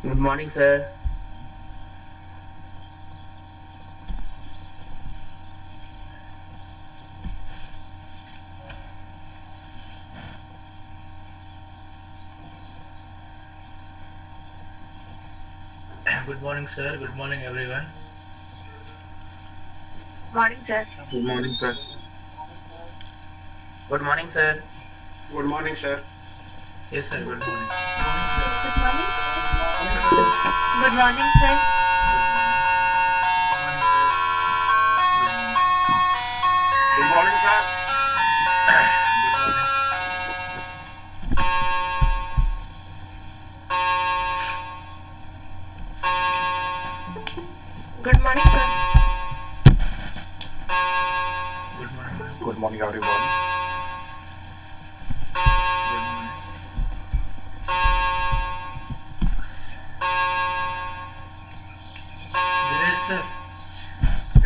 Good morning, sir. Good morning, sir. Good morning, everyone. Morning, sir. Good morning, sir. Good morning, sir. Good morning, sir. Yes, sir. Good morning. Good morning. Morning, sir. Good morning, sir. Good morning, sir. Good morning. Good morning, sir. Good morning. Good morning, everyone. Good morning. Dinesh, sir.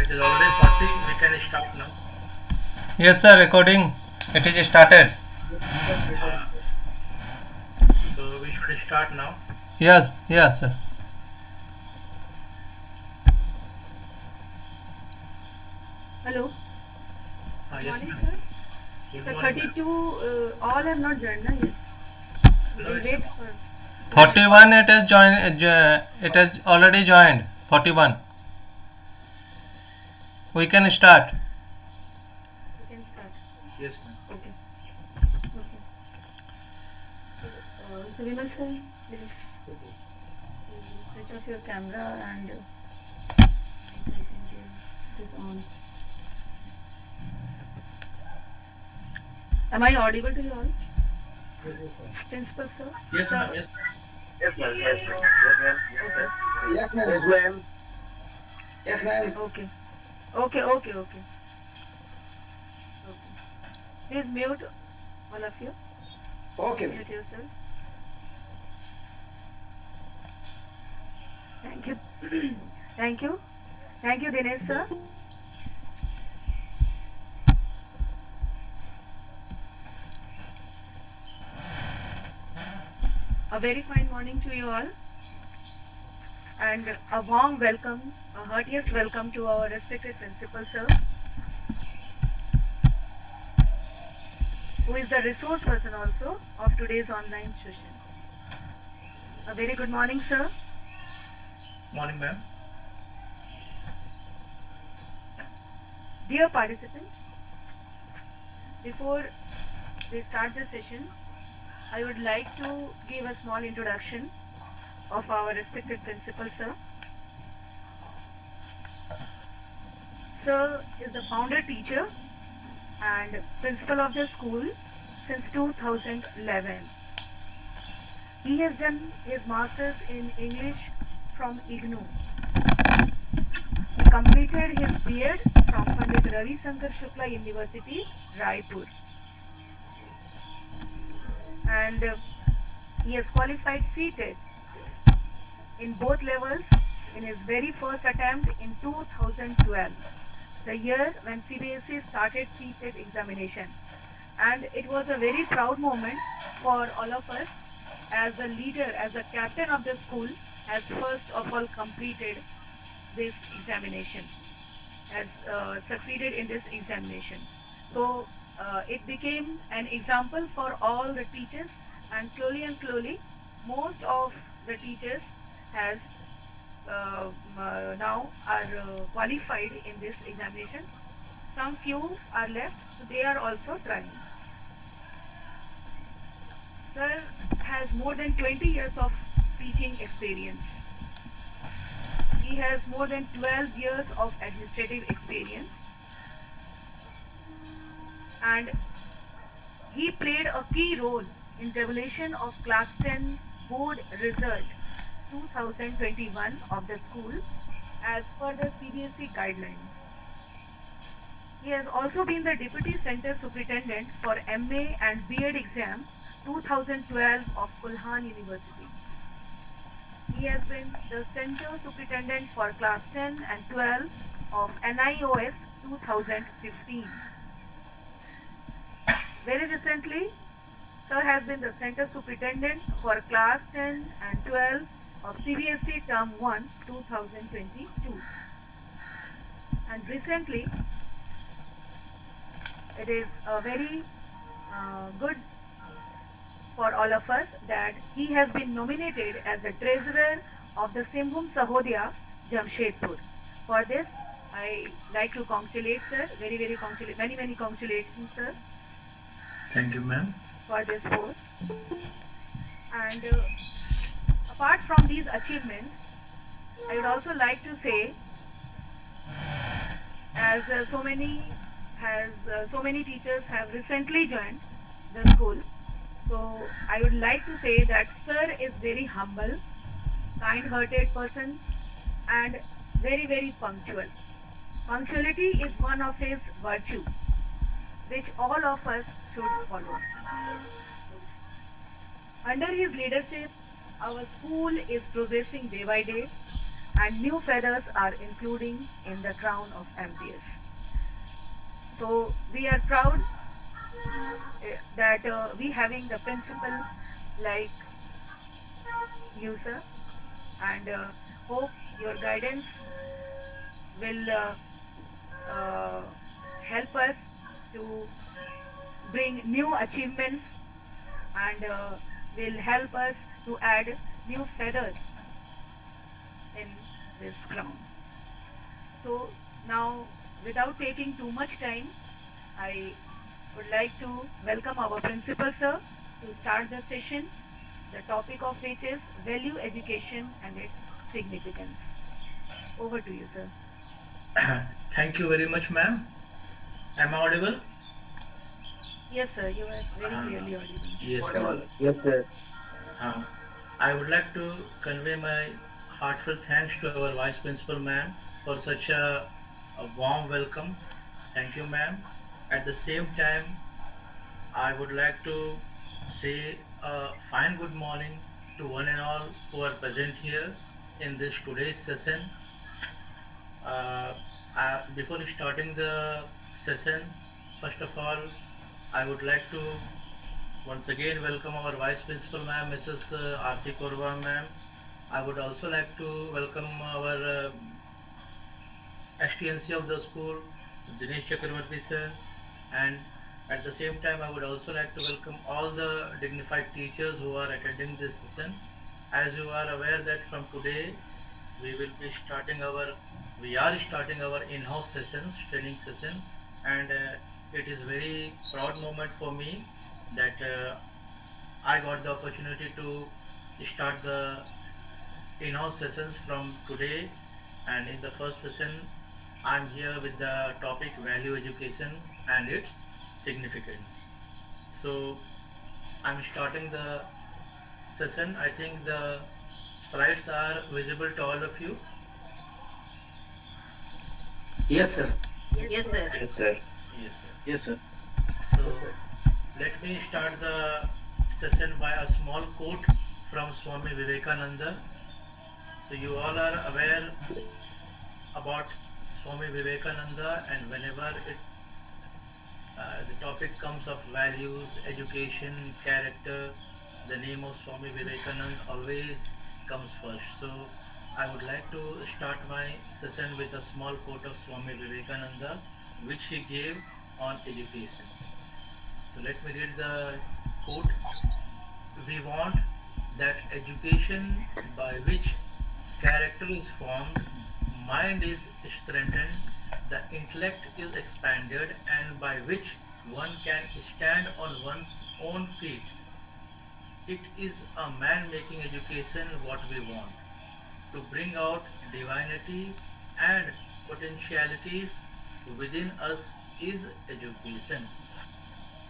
It is already 40. We can start now. Yes, sir. Recording. It is started. So we should start now. Yes, yes, sir. Hello. Yes, Morning, ma'am. sir. Good The morning, ma'am. 32, all have not joined, na, yet. No, We'll it's wait for. 41. It has joined. It has already joined. 41. We can start. We can start. yes, ma'am. Okay. Okay. So Vimal sir, please switch off your camera and mic, I think it is on. Am I audible to you all? Principal sir? Yes, Sir? ma'am. Yes. Yes, ma'am. Yes, ma'am. Yes, ma'am. Okay. Yes, ma'am. Yes, ma'am. Yes, ma'am. Okay. Okay, okay, okay. Okay. Please mute all of you. Okay. Mute yourself. Thank you. Thank you. Thank you, Dinesh sir. A very fine morning to you all, and a warm welcome, a heartiest welcome to our respected principal sir, who is the resource person also of today's online session. A very good morning, sir. Morning, ma'am. Dear participants, before we start the session, I would like to give a small introduction of our respected principal sir. Sir is the founder teacher and principal of the school since 2011. He has done his masters in English from IGNOU. He completed his B.Ed from Pandit Ravi Shankar Shukla University, Raipur. And he has qualified CTET in both levels in his very first attempt in 2012, the year when CBSE started CTET examination. And it was a very proud moment for all of us as the leader, as the captain of the school, has first of all completed this examination, has succeeded in this examination. So it became an example for all the teachers, and slowly, most of the teachers has now are qualified in this examination. Some few are left, so they are also trying. Sir has more than 20 years of teaching experience. He has more than 12 years of administrative experience, and he played a key role in revelation of class 10 board result 2021 of the school as per the CBSE guidelines. He has also been the Deputy Center Superintendent for MA and BEd exam 2012 of Kulhan University. He has been the Center Superintendent for Class 10 and 12 of NIOS 2015. Very recently, Sir has been the Center Superintendent for Class 10 and 12 of CBSE Term 1 2022. And recently, it is very good for all of us that he has been nominated as the Treasurer of the Simbhum Sahodaya, Jamshedpur. For this, I like to congratulate Sir, many congratulations Sir Thank you, ma'am. for this post. And apart from these achievements, I would also like to say, as so many teachers have recently joined the school, so I would like to say that Sir is very humble, kind-hearted person, and very punctual. Punctuality is one of his virtue, which all of us should follow. Under his leadership, our school is progressing day by day, and new feathers are including in the crown of MPS. So we are proud that we having the principal like you, sir, and hope your guidance will help us to bring new achievements and will help us to add new feathers in this crown. So now, without taking too much time, I would like to welcome our principal sir to start the session, the topic of which is value education and its significance. Over to you, sir. Thank you very much, ma'am. Am I audible? Yes, sir, you are very clearly audible. Yes, Whatever. ma'am. Yes, sir. I would like to convey my heartfelt thanks to our Vice Principal, ma'am, for such a warm welcome. Thank you, ma'am. At the same time, I would like to say a fine good morning to one and all who are present here in this today's session. Uh, Before starting the session, first of all, I would like to once again welcome our Vice Principal, ma'am, Mrs. Aarti Korwa, ma'am. I would also like to welcome our STNC of the school, Dinesh Chakravarti sir, and at the same time, I would also like to welcome all the dignified teachers who are attending this session. As you are aware that from today we are starting our in-house sessions, training session, and it is very proud moment for me that I got the opportunity to start the in-house sessions from today. And in the first session, I'm here with the topic value education and its significance. So I'm starting the session. I think the slides are visible to all of you. Yes, sir. Yes, sir. Yes, sir. Yes, sir. Yes, sir. So let me start the session by a small quote from Swami Vivekananda. So you all are aware about Swami Vivekananda, and whenever the topic comes of values, education, character, the name of Swami Vivekananda always comes first. So I would like to start my session with a small quote of Swami Vivekananda, which he gave on education. So let me read the quote. We want that education by which character is formed, mind is strengthened, the intellect is expanded, and by which one can stand on one's own feet. It is a man-making education what we want, to bring out divinity and potentialities within us is education.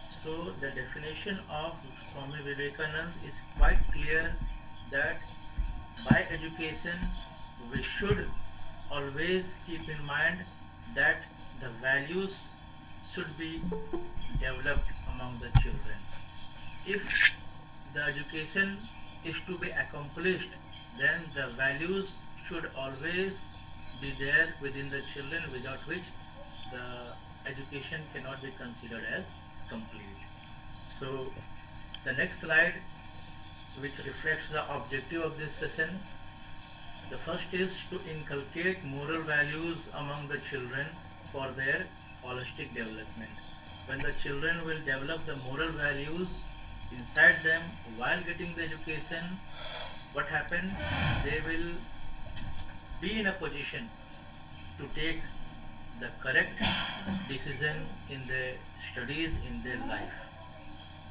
So the definition of Swami Vivekananda is quite clear that By education, we should always keep in mind that the values should be developed among the children. If the education is to be accomplished, then the values should always be there within the children, without which the education cannot be considered as complete. So the next slide, which reflects the objective of this session, the first is to inculcate moral values among the children for their holistic development. When the children will develop the moral values inside them while getting the education, what happen? They will be in a position to take the correct decision in their studies, in their life.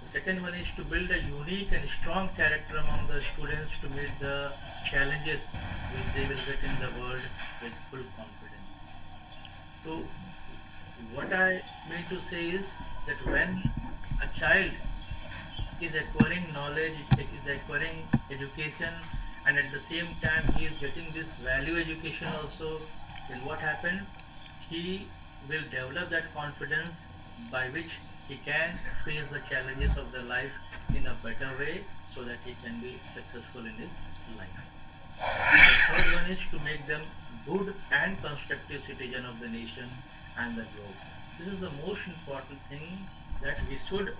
The second one is to build a unique and strong character among the students to meet the challenges which they will get in the world with full confidence. So, what I mean to say is that when a child is acquiring knowledge, is acquiring education, and at the same time he is getting this value education also, then what happened? He will develop that confidence by which he can face the challenges of the life in a better way so that he can be successful in his life. The third one is to make them good and constructive citizen of the nation and the globe. This is the most important thing, that we should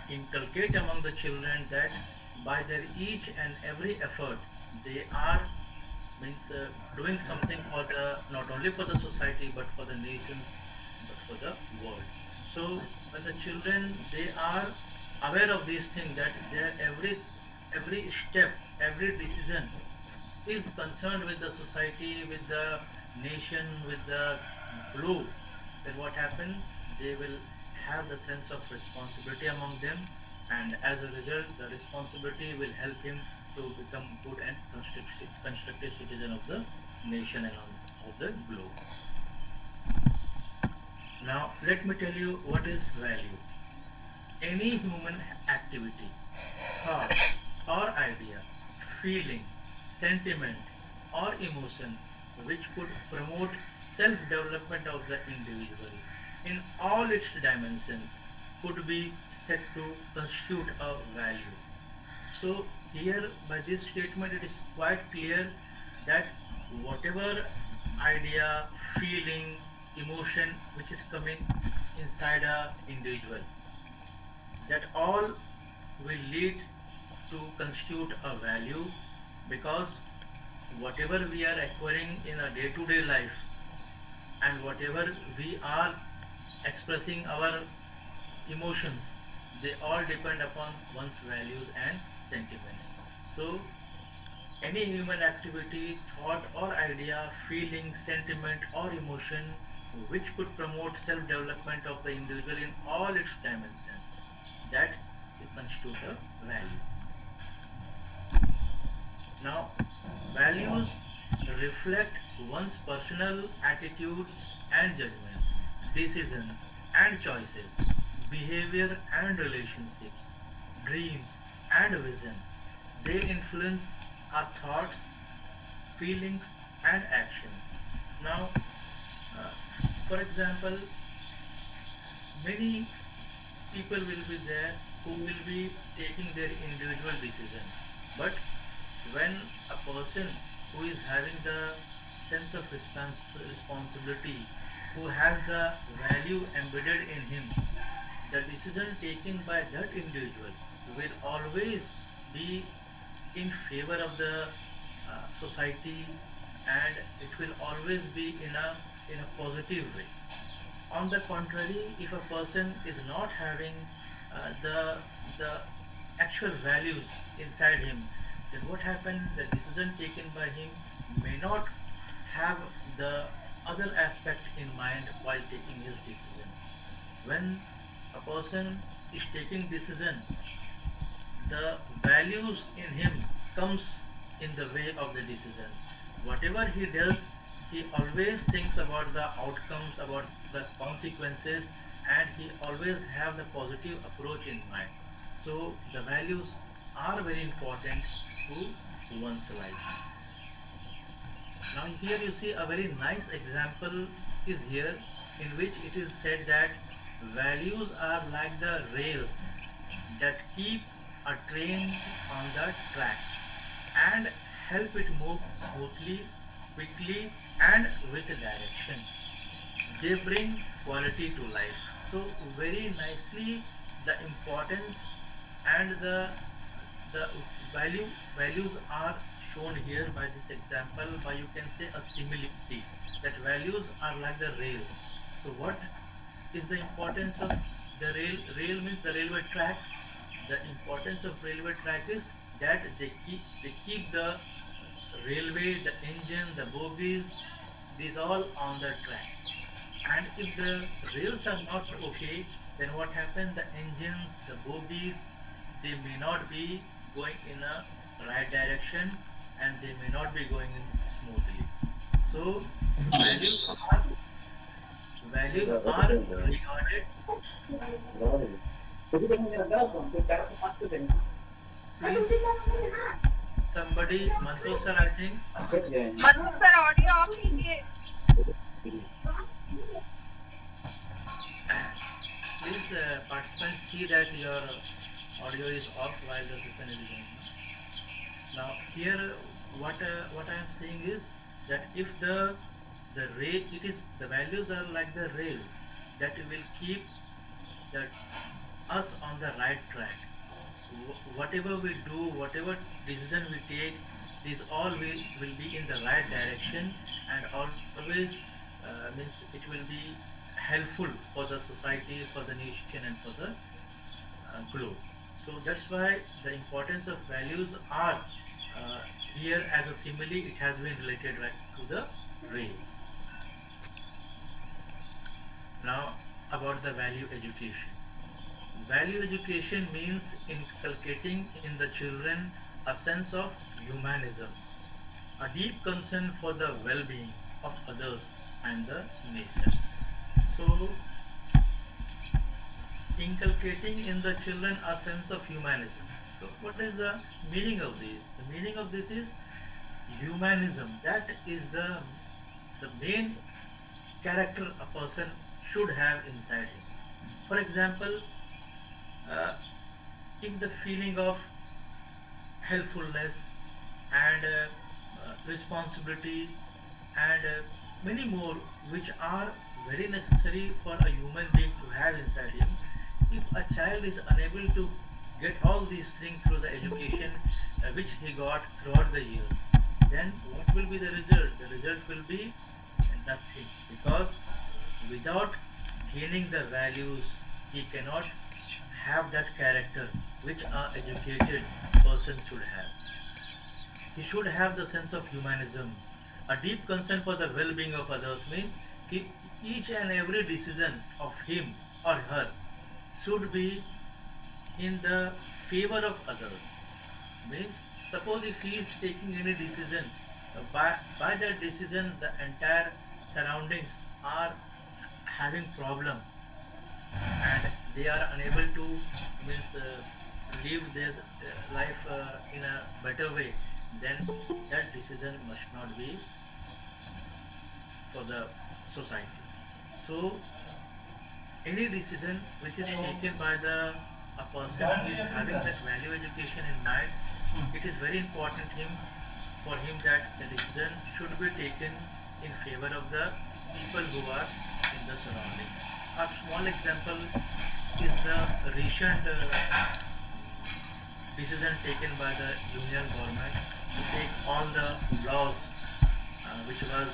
inculcate among the children that by their each and every effort they are means doing something for the, not only for the society but for the nations, but for the world. So when the children, they are aware of these things, that their every step, every decision is concerned with the society, with the nation, with the globe, then what happens? They will have the sense of responsibility among them, and as a result, the responsibility will help him to become good and constructive citizen of the nation and of the globe. Now, let me tell you what is value. Any human activity, thought, or idea, feeling, sentiment, or emotion which could promote self-development of the individual in all its dimensions could be said to constitute a value. So here by this statement it is quite clear that whatever idea, feeling, emotion which is coming inside a individual, that all will lead to constitute a value, because whatever we are acquiring in a day-to-day life and whatever we are expressing our emotions, they all depend upon one's values and sentiments. So any human activity, thought or idea, feeling, sentiment or emotion which could promote self-development of the individual in all its dimensions, that it constitute a value. Now, values reflect one's personal attitudes and judgments, decisions and choices, behavior and relationships, dreams and vision. They influence our thoughts, feelings and actions. Now, for example, many people will be there who will be taking their individual decision, but when a person who is having the sense of responsibility, who has the value embedded in him, the decision taken by that individual will always be in favor of the society, and it will always be in a positive way. On the contrary, if a person is not having the actual values inside him, then what happens? The decision taken by him may not have the other aspect in mind while taking his decision. When a person is taking decision, the values in him comes in the way of the decision. Whatever he does, he always thinks about the outcomes, about the consequences, and he always have the positive approach in mind. So the values are very important to one's life. Now here you see a very nice example is here, in which it is said that values are like the rails that keep a train on the track and help it move smoothly, quickly, and with direction. They bring quality to life. So very nicely the importance and the values are shown here by this example, by you can say a simile, that values are like the rails. So what is the importance of the rail means the railway tracks. The importance of railway track is that they keep the railway, the engine, the bogies, these all on the track. And if the rails are not okay, then what happens? The engines, the bogies, they may not be going in a right direction, and they may not be going in smoothly. So values are values are regarded. Please, somebody, Manto sir, I think. Madhu sir audio of कीजिए. Please, participants, see that your audio is off while the session is going on. Now here, what I am saying is that if the rail, it is the values are like the rails that will keep that us on the right track. Whatever we do, whatever decision we take, these all will be in the right direction, and always means it will be helpful for the society, for the nation, and for the globe. So that's why the importance of values are here as a simile. It has been related right to the rails. Now about the value education. Value education means inculcating in the children a sense of humanism, a deep concern for the well-being of others and the nation. So, inculcating in the children a sense of humanism. So, what is the meaning of this? The meaning of this is humanism. That is the main character a person should have inside him. For example, if the feeling of helpfulness and responsibility and many more, which are very necessary for a human being to have inside him, if a child is unable to get all these things through the education which he got throughout the years, then what will be the result? The result will be nothing, because without gaining the values, he cannot have that character which an educated person should have. He should have the sense of humanism. A deep concern for the well-being of others means each and every decision of him or her should be in the favor of others. Means, suppose if he is taking any decision, by that decision the entire surroundings are having problem, and they are unable to means live their life in a better way, then that decision must not be for the society. So any decision which is taken by a person who is having that value education in mind, it is very important for him that the decision should be taken in favor of the people who are in the surrounding. A small example is the recent decision taken by the union government to take all the laws which was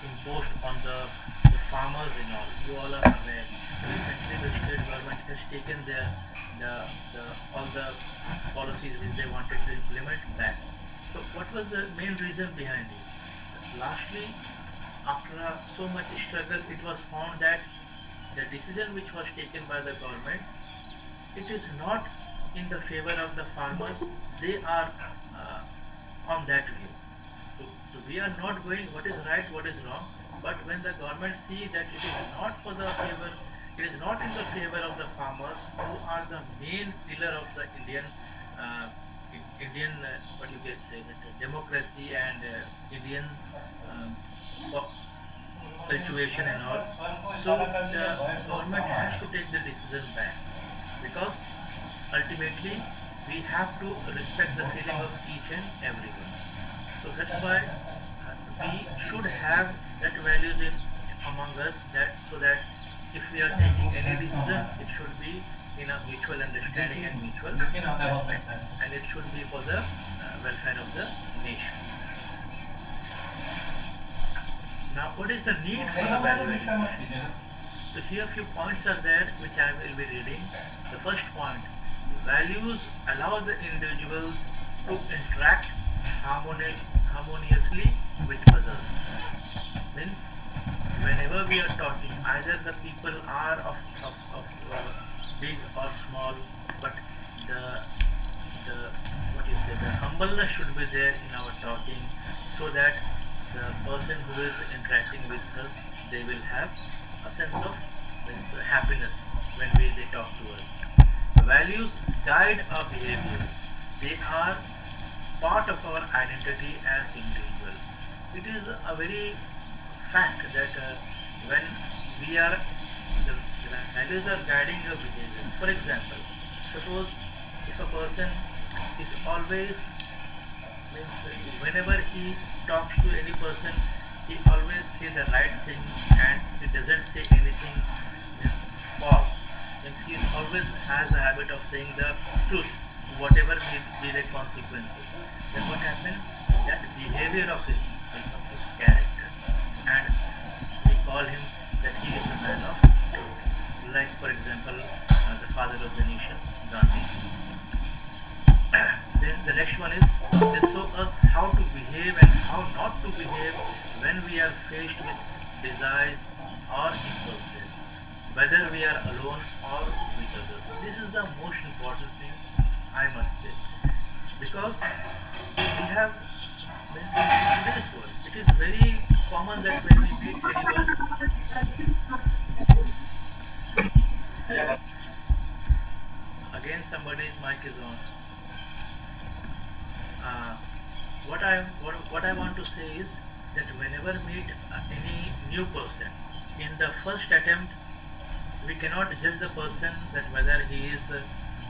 imposed on the farmers and all. You all are aware. Recently, the state government has taken all the policies which they wanted to implement back. So, what was the main reason behind it? Lastly, after so much struggle, it was found that the decision which was taken by the government, it is not in the favor of the farmers. They are on that view. So we are not going what is right, what is wrong. But when the government see that it is not for the favor, it is not in the favor of the farmers, who are the main pillar of the Indian Indian, what you can say, that democracy and Indian um, po- cultivation and all. So the government has to take the decision back, because ultimately we have to respect the feeling of each and everyone. So that's why we should have that values in among us, that so that if we are taking any decision, it should be in a mutual understanding and mutual respect, and it should be for the welfare of the nation. Now, what is the need for the value education? So here few points are there which I will be reading. The first point: values allow the individuals to interact harmoniously with others. Means whenever we are talking, either the people are of big or small, but the the what you say, the humbleness should be there in our talking, so that the person who is interacting with us, they will have a sense of this happiness when they talk to us. The values guide our behaviors. They are part of our identity as individual. It is a very fact that when we are the values are guiding your behavior. For example, suppose if a person is always, means whenever he talks to any person, he always say the right thing and he doesn't say anything is false. Means he always has a habit of saying the truth, whatever may be the consequences. Then what happens? That behavior of his becomes his character, and we call him that he is a man of truth. Like for example, the father of the nation, Gandhi. Then the next one is, they show us how to behave and how not to behave when we are faced with desires or impulses, whether we are alone or with others. This is the most important thing, I must say, because we have, means in today's world, it is very common that when we meet anyone, again somebody's mic is on. Uh, what I want to say is that whenever meet any new person, in the first attempt, we cannot judge the person that whether he is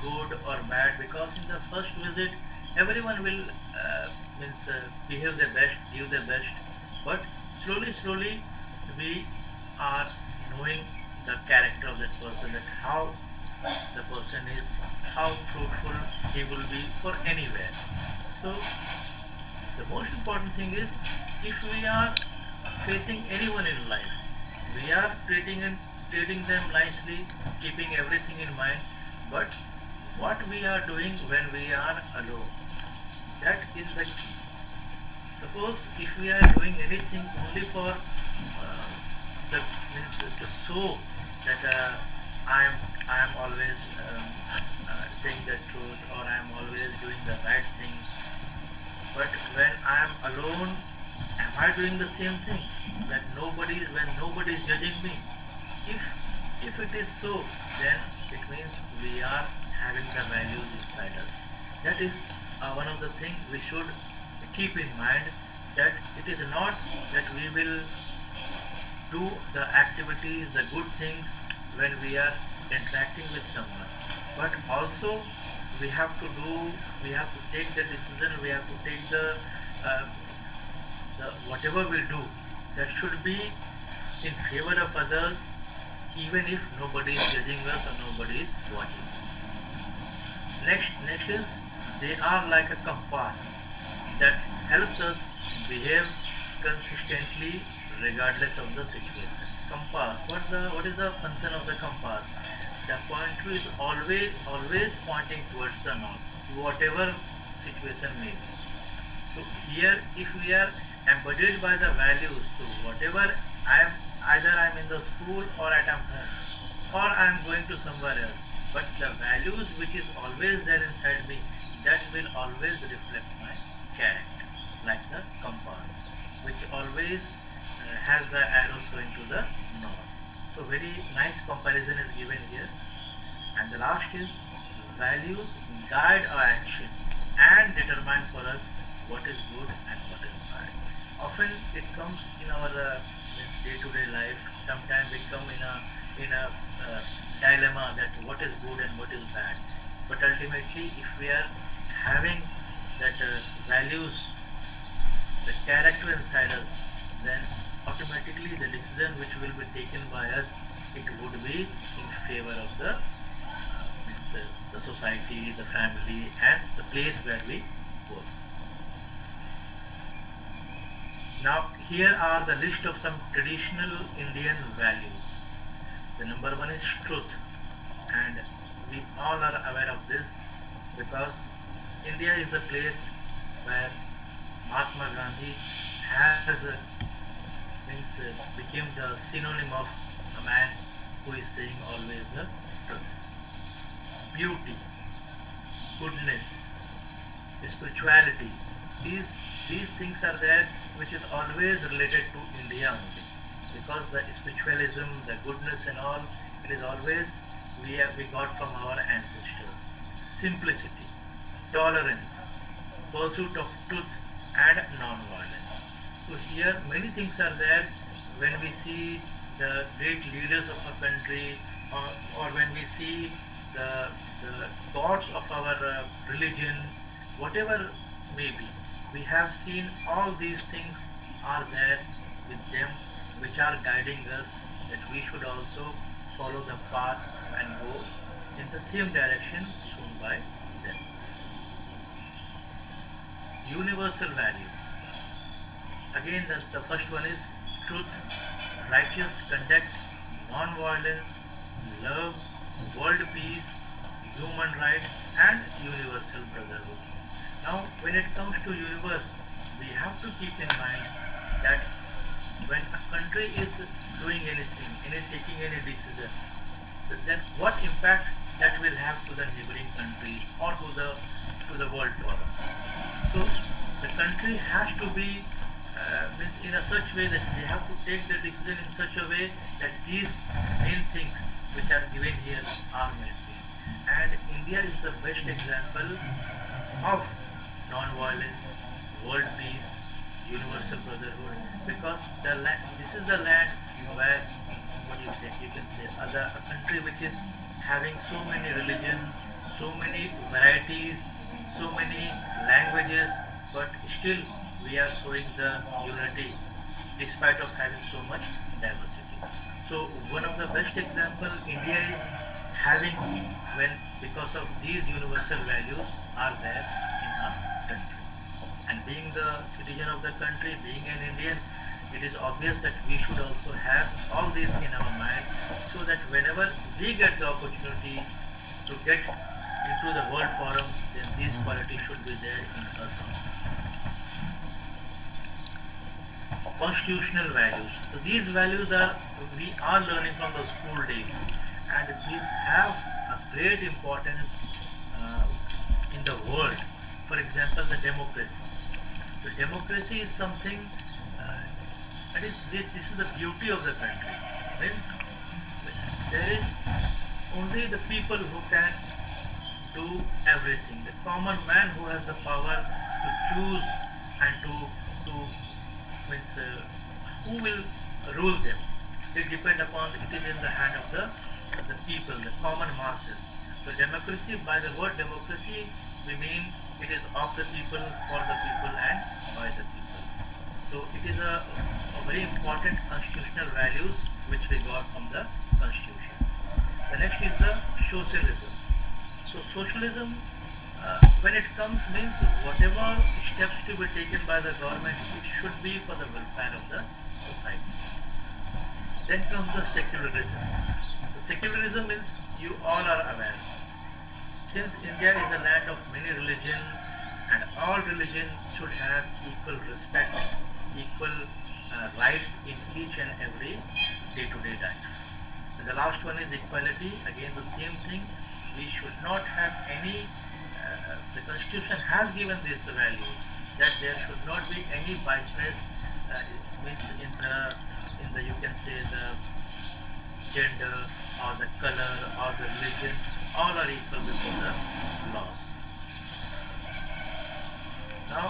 good or bad, because in the first visit everyone will behave their best, give their best, but slowly we are knowing the character of that person, that how the person is, how fruitful he will be for anywhere. So the most important thing is, if we are facing anyone in life, we are treating them nicely, keeping everything in mind. But what we are doing when we are alone, that is the key. Suppose if we are doing anything only for the means to show that I am always saying the truth, or I am always doing the right thing, but when I am alone, am I doing the same thing? When nobody is judging me. If it is so, then it means we are having the values inside us. That is one of the things we should keep in mind, that it is not that we will do the activities, the good things when we are interacting with someone, but also we have to take the decision, we have to take uh, the whatever we do, that should be in favor of others, even if nobody is judging us or nobody is watching us. Next is, they are like a compass that helps us behave consistently regardless of the situation. Compass. What is the function of the compass? The pointer is always pointing towards the north, whatever situation may be. So here, if we are embodied by the values, so whatever either I am in the school or at home, or I am going to somewhere else, but the values which is always there inside me, that will always reflect my character, like the compass, which always has the arrow showing to the north. So very nice comparison is given here. And the last is, values guide our action. and determine for us what is good and what is bad. Often it comes in our means day-to-day life. Sometimes we come in a dilemma that what is good and what is bad. But ultimately, if we are having that values, the character inside us, then automatically the decision which will be taken by us, it would be in favor of the society, the family, and the place where we work. Now, here are the list of some traditional Indian values. The number one is truth, and we all are aware of this because India is the place where Mahatma Gandhi has became the synonym of a man who is saying always the truth. Beauty, goodness, spirituality, these things are there which is always related to India only, because the spiritualism, the goodness and all, it is always we got from our ancestors. Simplicity, tolerance, pursuit of truth and non-violence. So here many things are there. When we see the great leaders of our country, or when we see the gods of our religion, whatever may be, we have seen all these things are there with them, which are guiding us that we should also follow the path and go in the same direction soon by them. Universal values. Again, the first one is truth, righteous conduct, non-violence, love, world peace, human rights, and universal brotherhood. Now, when it comes to universe, we have to keep in mind that when a country is doing anything, taking any decision, then what impact that will have to the neighboring countries or to the world forum. So the country has to be means in a such way that they have to take the decision in such a way that these main things which are given here are maintained. And India is the best example of non-violence, world peace, universal brotherhood, because this is the land where you can say a country which is having so many religions, so many varieties, so many languages, but still we are showing the unity despite of having so much diversity. So one of the best example India is having, when because of these universal values are there in our country. And being the citizen of the country, being an Indian, it is obvious that we should also have all these in our mind, so that whenever we get the opportunity to get into the world forum, then these qualities should be there in us also. Constitutional values. So these values we are learning from the school days, and these have a great importance in the world. For example, the democracy. The democracy is something, and this is the beauty of the country. Means there is only the people who can do everything. The common man who has the power to choose and to means who will rule them. It depends upon, it is in the hand of the people, the common masses. So democracy, by the word democracy, we mean it is of the people, for the people, and by the people. So it is a very important constitutional values which we got from the constitution. The next is the socialism. So socialism, when it comes, means whatever steps to be taken by the government, it should be for the welfare of the society. Then comes the secularism. The secularism means, you all are aware, since India is a land of many religions, and all religions should have equal respect, equal rights in each and every day-to-day life. And the last one is equality. Again, the same thing. We should not have any. The Constitution has given this value that there should not be any biasness. Means in the you can say the gender or the color or the religion, all are equal before the laws. Now,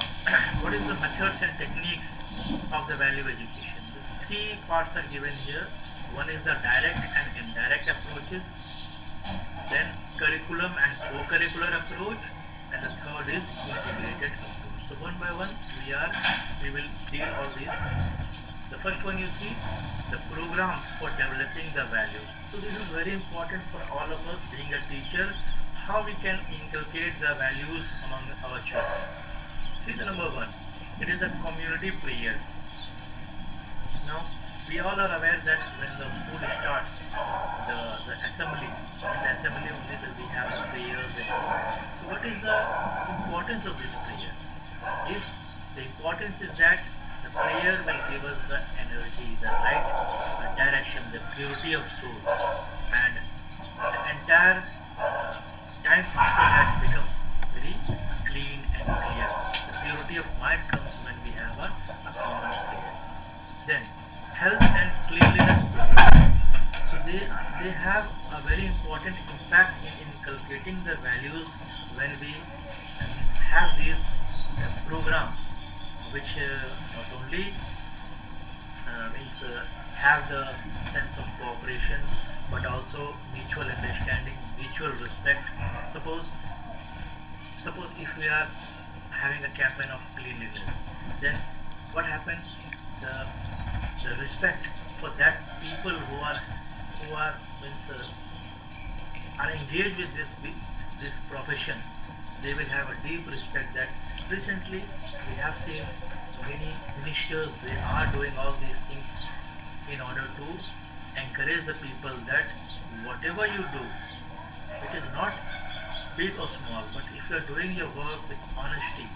what is the methods and techniques of the value education? The three parts are given here. One is the direct and indirect approaches, then curriculum and co-curricular approach, and the third is integrated approach. So one by one we will deal all these. The first one you see, the programs for developing the values. So this is very important for all of us being a teacher, how we can inculcate the values among our children. See the number one, it is a community prayer. Now, we all are aware that when the school starts, the assembly, in the assembly only that we have the prayers. So what is the importance of this prayer? The importance is that the prayer will give us the energy, the right direction, the purity of soul, and the entire time after that becomes very clean and clear. The purity of mind comes when we have a common prayer. Then health and cleanliness program. So they have a very important impact in inculcating the values when we have these programs which not only have the sense of cooperation but also mutual understanding, mutual respect. Suppose if we are having a campaign of cleanliness, then what happens? The respect for that people who are engaged with this profession, they will have a deep respect. That recently we have seen many ministers, they are doing all these things in order to encourage the people that whatever you do, it is not big or small, but if you are doing your work with honesty,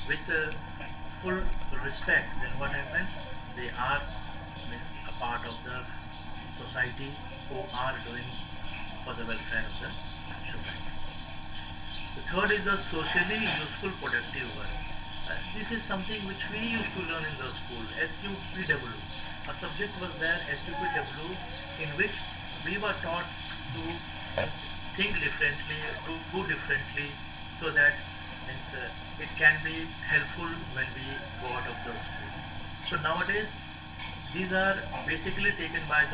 with full respect, then what happens? They are a part of the society who are doing for the welfare of the society. The third is the socially useful productive work. This is something which we used to learn in the school, SUPW. A subject was there, SUPW, in which we were taught to think differently, to do differently, so that it can be helpful when we go out of the school. So nowadays, these are basically taken by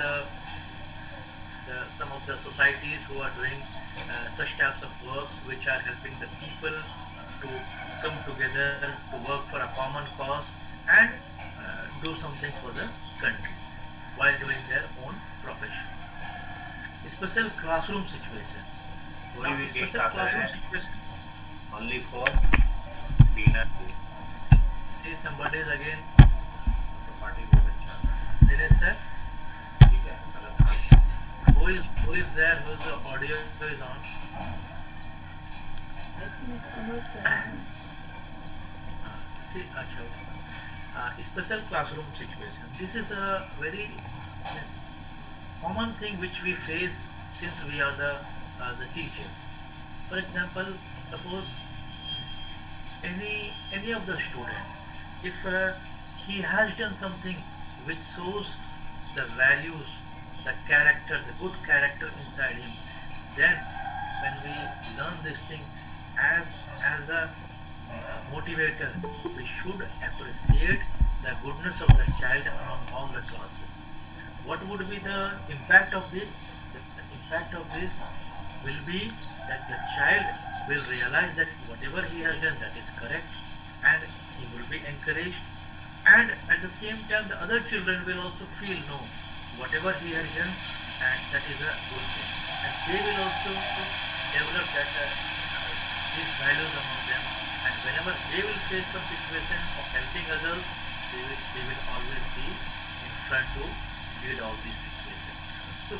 some of the societies who are doing such types of works which are helping the people to come together to work for a common cause and do something for the country while doing their own profession. Special classroom situation. कोई भी Special guest आता classroom है situation. only for dinner पे See somebody is again. तो party बहुत अच्छा आता है Dinesh sir, ठीक है गलत who is there? Whose audio is on? See, special classroom situation. This is a very common thing which we face since we are the teachers. For example, suppose any of the student, if he has done something which shows the values, the character, the good character inside him, then when we learn this thing as a motivator, we should appreciate the goodness of the child among all the classes. What would be the impact of this? The impact of this will be that the child will realize that whatever he has done, that is correct, and he will be encouraged, and at the same time the other children will also feel, no, whatever he has done, and that is a good thing, and they will also develop that these values among them, and whenever they will face some situation of helping others, they will always be in front to lead all these situations. So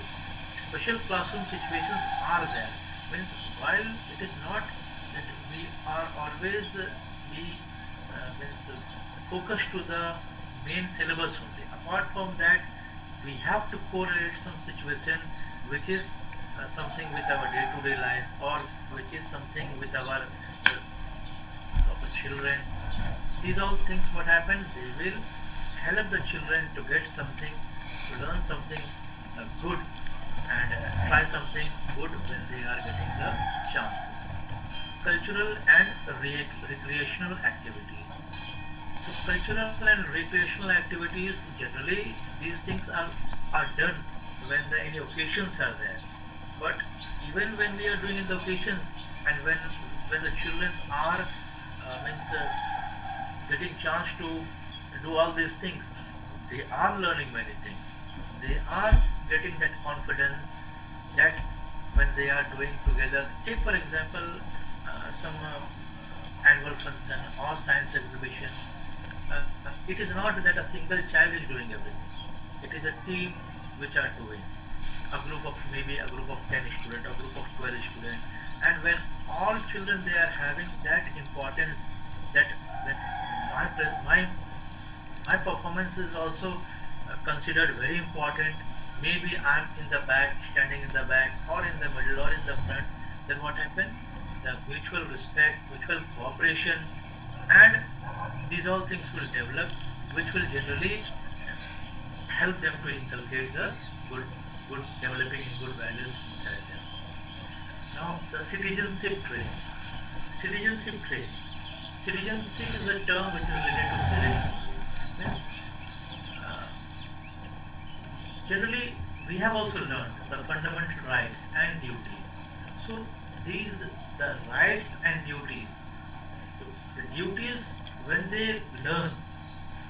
special classroom situations are there. Means while it is not that we are always focused to the main syllabus only. Apart from that, we have to correlate some situation which is something with our day-to-day life, or which is something with our children. These all things what happen, they will help the children to get something, to learn something good, and try something good when they are getting the chances. cultural and recreational activities. So cultural and recreational activities, generally these things are done when any occasions are there. But even when we are doing in the occasions, and when the children are means getting chance to do all these things, they are learning many things. They are getting that confidence that when they are doing together. Take for example some annual function or science exhibition. It is not that a single child is doing everything. It is a team which are doing. A group of maybe a group of 10 students, a group of 12 students, and when all children they are having that importance that my performance is also considered very important. Maybe I'm in the back, standing in the back, or in the middle, or in the front. Then what happens? The mutual respect, mutual cooperation, and these all things will develop, which will generally help them to inculcate the good developing good values inside them. Now, the citizenship training. Citizenship training. Citizenship is a term which is related to civics. Means, generally, we have also learned the fundamental rights and duties. So, the rights and duties. The duties, when they learn,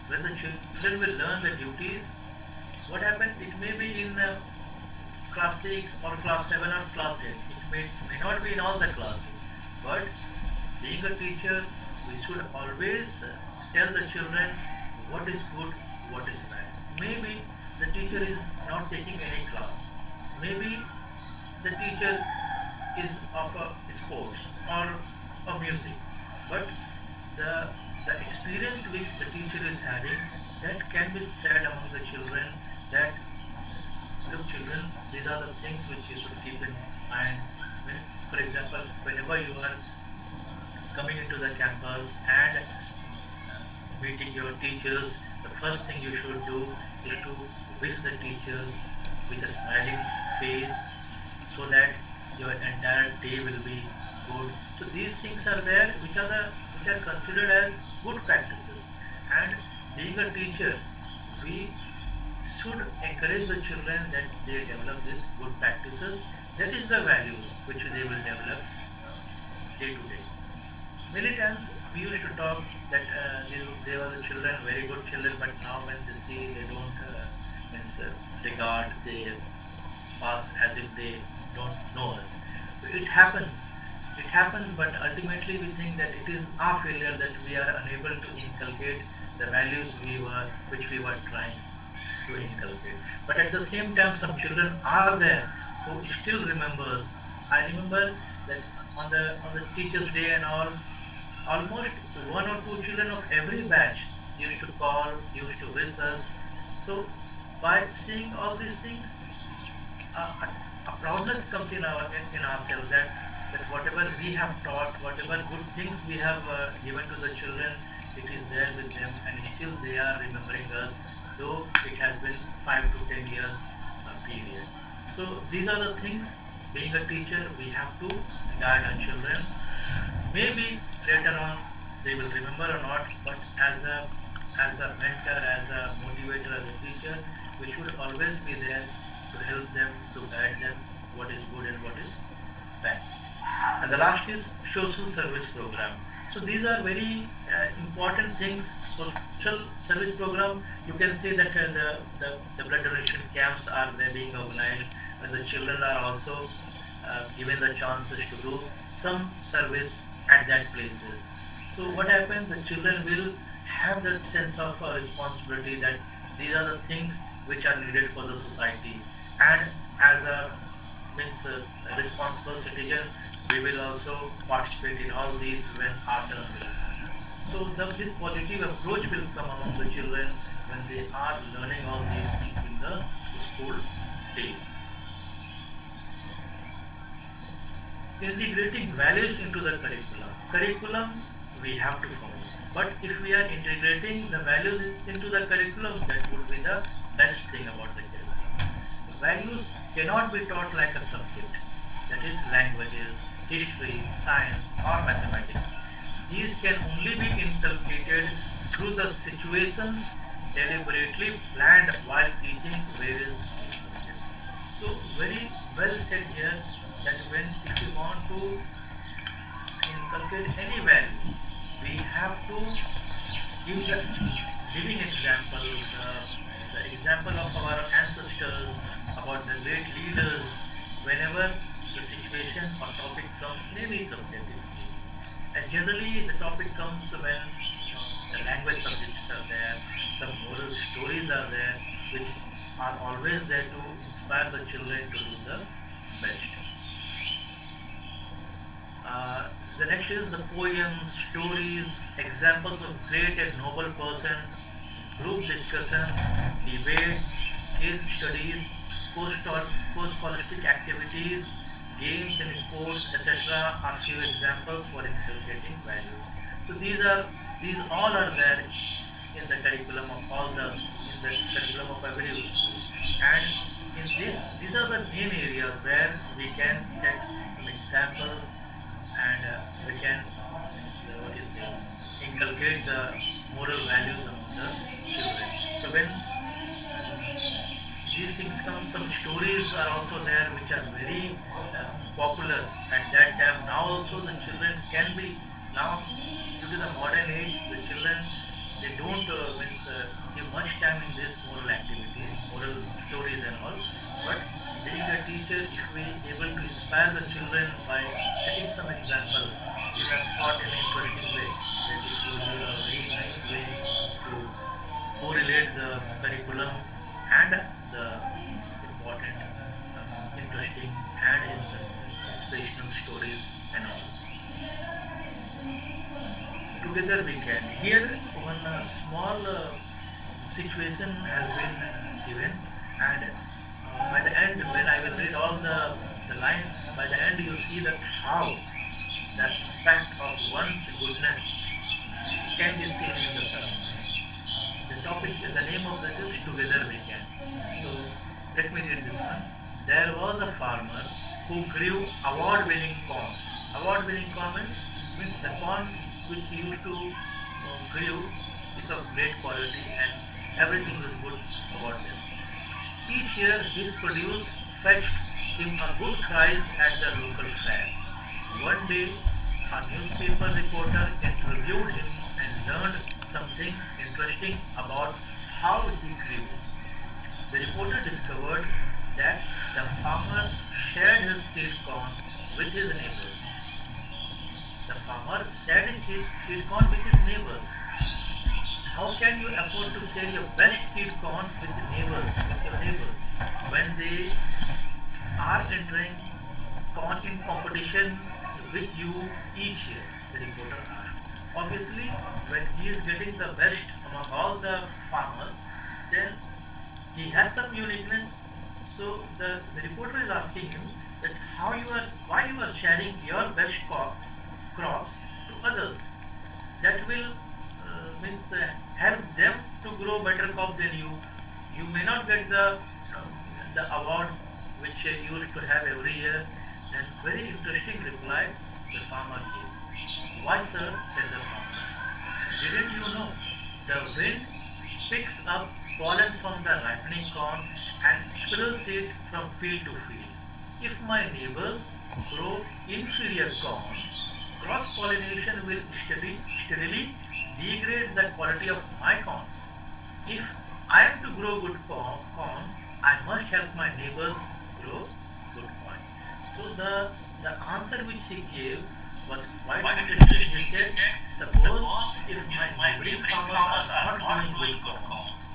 when the children will learn the duties, what happens? It may be in class 6 or class 7 or class 8. It may not be in all the classes. But being a teacher, we should always tell the children what is good, what is bad. Maybe the teacher is not taking any class. Maybe the teacher is of a sports or of music. But the experience which the teacher is having, that can be said among the children that, look children, these are the things which you should keep in mind. Means, for example, whenever you are coming into the campus and meeting your teachers, the first thing you should do is to wish the teachers with a smiling face, so that your entire day will be good. So these things are there which are considered as good practices. And being a teacher, we should encourage the children that they develop these good practices. That is the values which they will develop day to day. Many times we used to talk that they were the children, very good children, but now when they see, they don't regard, they pass as if they don't know us. So it happens, but ultimately we think that it is our failure that we are unable to inculcate the values which we were trying to inculcate. But at the same time, some children are there who still remembers. I remember that on the Teachers' Day and all, almost 1 or 2 children of every batch used to call, used to wish us. So by seeing all these things, a proudness comes in ourselves that whatever we have taught, whatever good things we have given to the children, it is there with them, and still they are remembering us, though it has been 5 to 10 years period. So these are the things. Being a teacher, we have to guide our children. Maybe later on they will remember or not, but as a mentor, as a motivator, as a teacher, we should always be there to help them, to guide them what is good and what is bad. And the last is social service program. So these are very important things. Social service program, you can say that the blood donation camps are there being organized, and the children are also given the chances to do some service at that places. So what happens? The children will have that sense of responsibility that these are the things which are needed for the society, and as a responsible citizen, we will also participate in all these when our turn will come. So this positive approach will come among the children when they are learning all these things in the school days. Integrating values into the curriculum. Curriculum we have to follow. But if we are integrating the values into the curriculum, that would be the best thing about the curriculum. The values cannot be taught like a subject. That is languages, history, science, or mathematics. These can only be inculcated through the situations deliberately planned while teaching various subjects. So very well said here that when if you want to inculcate any value, we have to give the living example, the example of our ancestors, about the great leaders, whenever the situation or topic comes in any subject. And generally the topic comes when the language subjects are there, some moral stories are there, which are always there to inspire the children to do the best. The next is the poems, stories, examples of great and noble person, group discussions, debates, case studies, post-scholastic activities, games and sports, etc. are few examples for inculcating value. So these all are there in the curriculum of every school. And in these are the main areas where we can set some examples and we can inculcate the moral values among the children. So when these things come, some stories are also there which are very popular at that time. Now also the children can be, now due to the modern age, the children, they don't give much time in this moral activity, moral stories and all. But being a teacher, if we able to inspire the children by setting some example, you have taught in an interesting way, that it will be a very nice way to correlate the curriculum and the important, interesting and inspirational stories and all. Together we can. Here one small situation has been given, and by the end, when I will read all the lines, by the end you see that how the fact of one's goodness can be seen in the surroundings. The topic, the name of this is Together We Can. So let me read this one. There was a farmer who grew award-winning corn. Award-winning corn means the corn which he used to grew is of great quality and everything was good about them. Each year his produce fetched him a good price at the local fair. One day a newspaper reporter interviewed him and learned something interesting about how he grew. The reporter discovered that the farmer shared his seed corn with his neighbors. The farmer shared his seed corn with his neighbors. How can you afford to share your best seed corn with your neighbors, when they are entering corn in competition with you each year? The reporter asked. Obviously, when he is getting the best among all the farmers, then he has some uniqueness. So the reporter is asking him that why you are sharing your best crops to others. That will help them to grow better crop than you. You may not get the award which you used to have every year. And very interesting reply the farmer gave. Why, sir? Said the farmer. Didn't you know the wind picks up pollen from the ripening corn and spreads it from field to field? If my neighbors grow inferior corn, cross-pollination will steadily degrade the quality of my corn. If I am to grow good corn, I must help my neighbors grow good corn. So the answer which he gave was quite interesting. He said, suppose if my neighboring farmers are not doing good corns,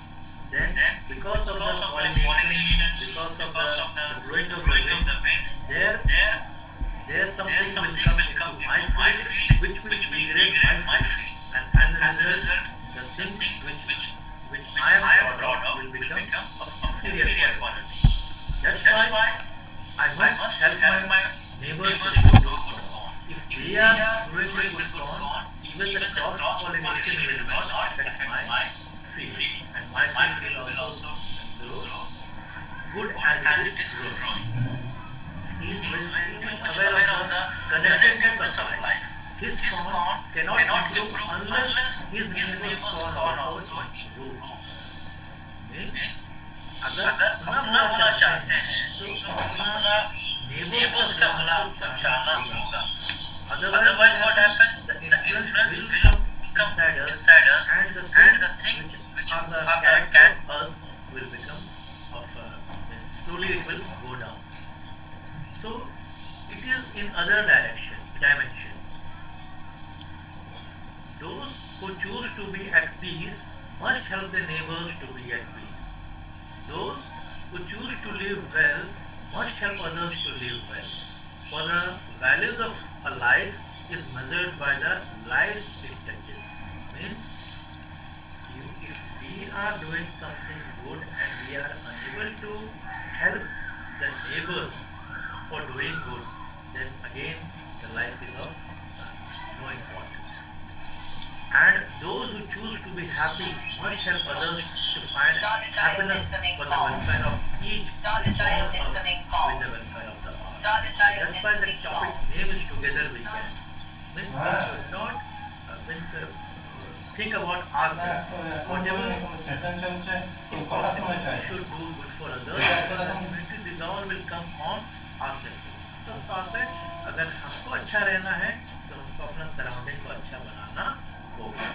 then because of the pollination, because of the blowing of the wind, there something will come into my field which will degrade my field. And as a result, the thing which I am proud of will become of inferior quality. That's why I must help my neighbors to grow good corn. If they are growing good corn, even the cross-pollination will not affect my field. And my field will also grow good as it is growing. he is very much aware of the connectedness of life. His scorn cannot improve unless his neighbor's scorn also improves. Means अगर अपना भला चाहते हैं तो अपना neighbors का भला चाहना होगा. Otherwise what happens? The influence will come inside us, and the thing which are the character of us will become slowly it will go down. So it is in other dimension. Those who choose to be at peace must help their neighbors to be at peace. Those who choose to live well must help others to live well. For the values of a life is measured by the lives it touches. Means if we are doing something good and we are unable to help the neighbors for doing good, then again the life is of no importance. And those who choose to be happy must help others to find happiness for the welfare of each, with the welfare of the all. That's why the topic name is Together We Can. Means we should not think about ourselves. Whatever is possible, we should do good for others. Ultimately, this all will come on ourselves. तो साथ में अगर हमको अच्छा रहना है तो हमको अपना सराउंडिंग को अच्छा बनाना होगा.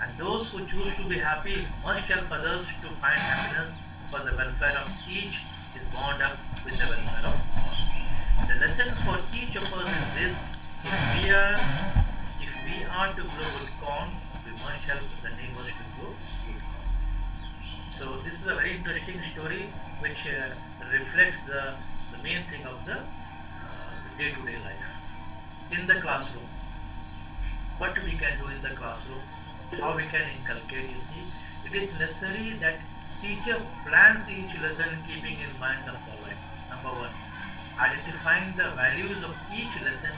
And those who choose to be happy must help others to find happiness, for the welfare of each is bound up with the welfare of all. The lesson for each of us is this: if we are to grow good corn, we must help the neighbors to grow good corn. So this is a very interesting story which reflects the main thing of the day-to-day life. In the classroom, what we can do in the classroom, how we can inculcate, you see, it is necessary that teacher plans each lesson keeping in mind the following. Number one, identifying the values of each lesson,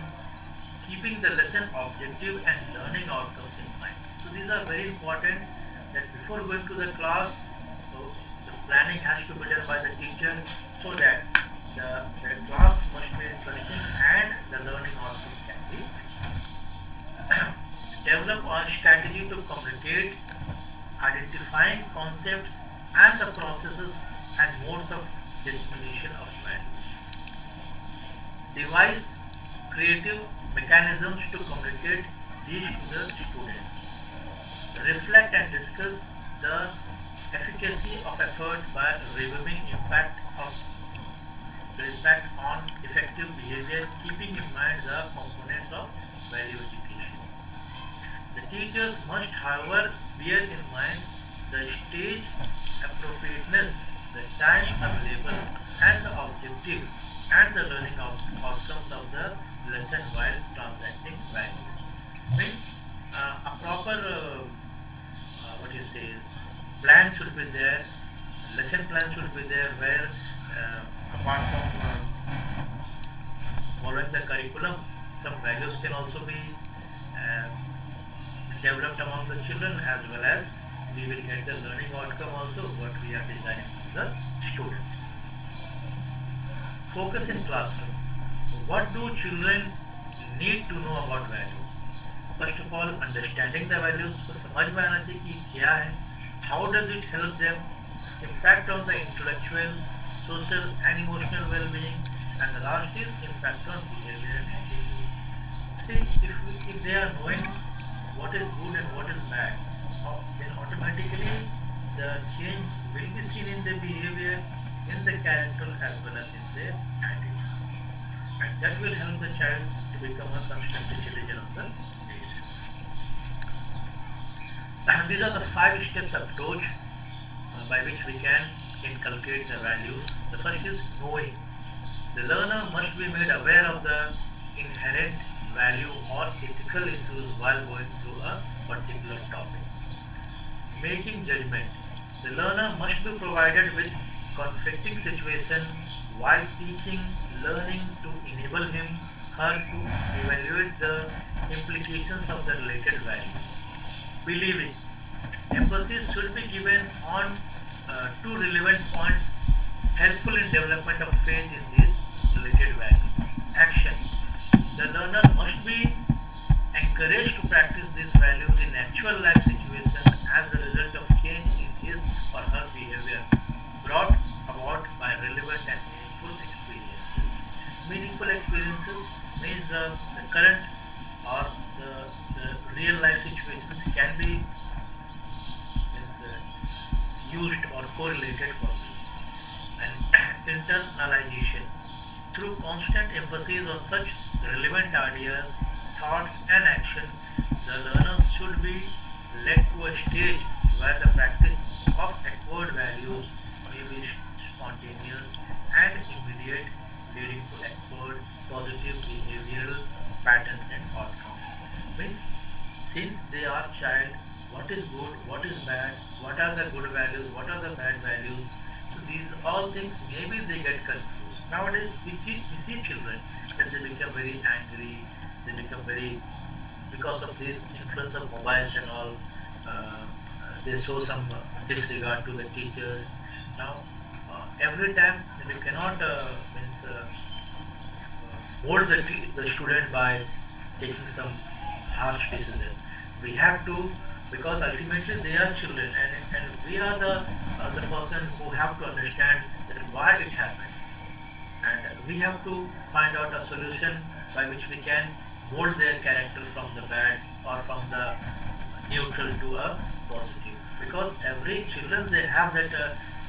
keeping the lesson objective and learning outcomes in mind. So these are very important, that before going to the class, the planning has to be done by the teacher, so that the class must be interesting and the learning outcome can be achieved. Develop a strategy to communicate, identifying concepts and the processes and modes of dissemination of values. Devise creative mechanisms to communicate these to the students. Reflect and discuss the efficacy of effort by reviewing impact on effective behavior, keeping in mind the components of value education. The teachers must, however, bear in mind the stage appropriateness, the time available, and the objective and the learning outcomes of the lesson while transacting values. Means a proper plan should be there, lesson plan should be there, where apart from following the curriculum, some values can also be developed among the children, as well as we will get the learning outcome also what we are designing for the student. Focus in classroom. What do children need to know about values? First of all, understanding the values. So समझ में आना चाहिए कि क्या है, how does it help them, impact on the intellectual, social and emotional well-being, and the last is impact on behavior and attitude. See, if they are knowing what is good and what is bad, then automatically the change will be seen in their behavior, in the character, as well as in their attitude. And that will help the child to become a constructive citizen of the nation. These are the 5 steps approach by which we can inculcate the values. The first is knowing. The learner must be made aware of the inherent value or ethical issues while going through a particular topic. Making judgment. The learner must be provided with conflicting situation while teaching, learning to enable him, her to evaluate the implications of the related values. Believing. Emphasis should be given on 2 relevant points helpful in development of faith in these correlated value. Action. The learner must be encouraged to practice these values in actual life situations as a result of change in his or her behavior brought about by relevant and meaningful experiences. Meaningful experiences means the current or the real life situations can be used or correlated for this. And internalization. Through constant emphasis on such relevant ideas, thoughts and action, the learners should be led to a stage where the practice of acquired values may be spontaneous and immediate, leading to acquired positive behavioral patterns and outcomes. Means, since they are child, what is good, what is bad, what are the good values, what are the bad values. So these all things maybe they get confused. Nowadays we see children that they become very angry, they become very because of this influence of mobiles and all. They show some disregard to the teachers. Now every time we cannot mold the student by taking some harsh decision. We have to, because ultimately they are children and we are the person who have to understand that why it happened. And we have to find out a solution by which we can mold their character from the bad or from the neutral to a positive. Because every children they have that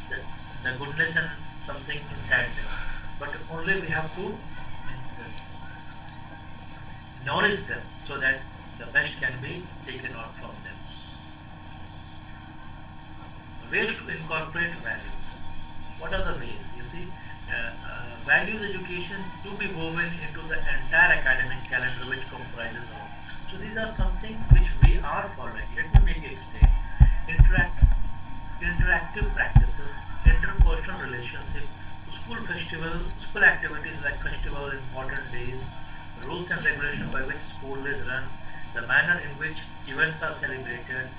the goodness and something inside them. But only we have to nourish them so that the best can be taken out from them. Ways to incorporate values. What are the ways? You see, values education to be woven into the entire academic calendar which comprises of. So these are some things which we are following. Let me make it explain. Interactive practices, interpersonal relationship, school festival, school activities like festival, important days, rules and regulations by which school is run, the manner in which events are celebrated,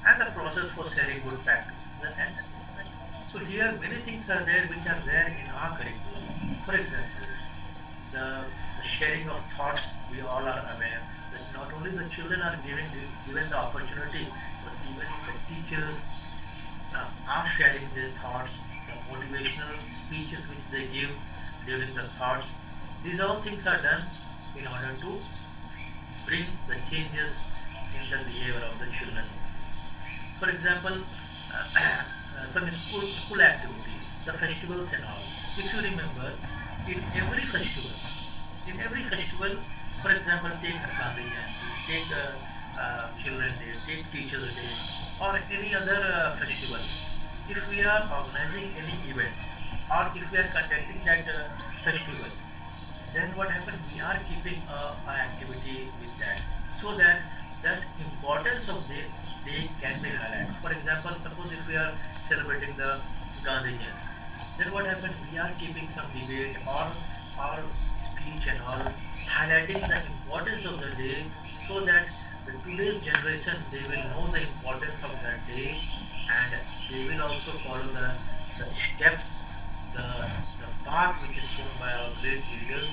and the process for sharing good practices and assessment. So here many things are there which are there in our curriculum. For example, the sharing of thoughts, we all are aware that not only the children are given the opportunity, but even the teachers are sharing their thoughts, the motivational speeches which they give during the thoughts. These all things are done in order to bring the changes in the behavior of the children. For example, some school activities, the festivals and all. If you remember, in every festival, for example, take Gandhi Jayanti, take Children's Day, take Teachers' Day, or any other festival. If we are organizing any event, or if we are conducting that festival, then what happens? We are keeping an activity with that, so that that importance of the day can be highlighted. For example, suppose if we are celebrating the Gandhi Jayanti, then what happens? We are keeping some debate or speech and all, highlighting the importance of the day, so that the today's generation they will know the importance of that day, and they will also follow the steps, the path which is shown by our great leaders,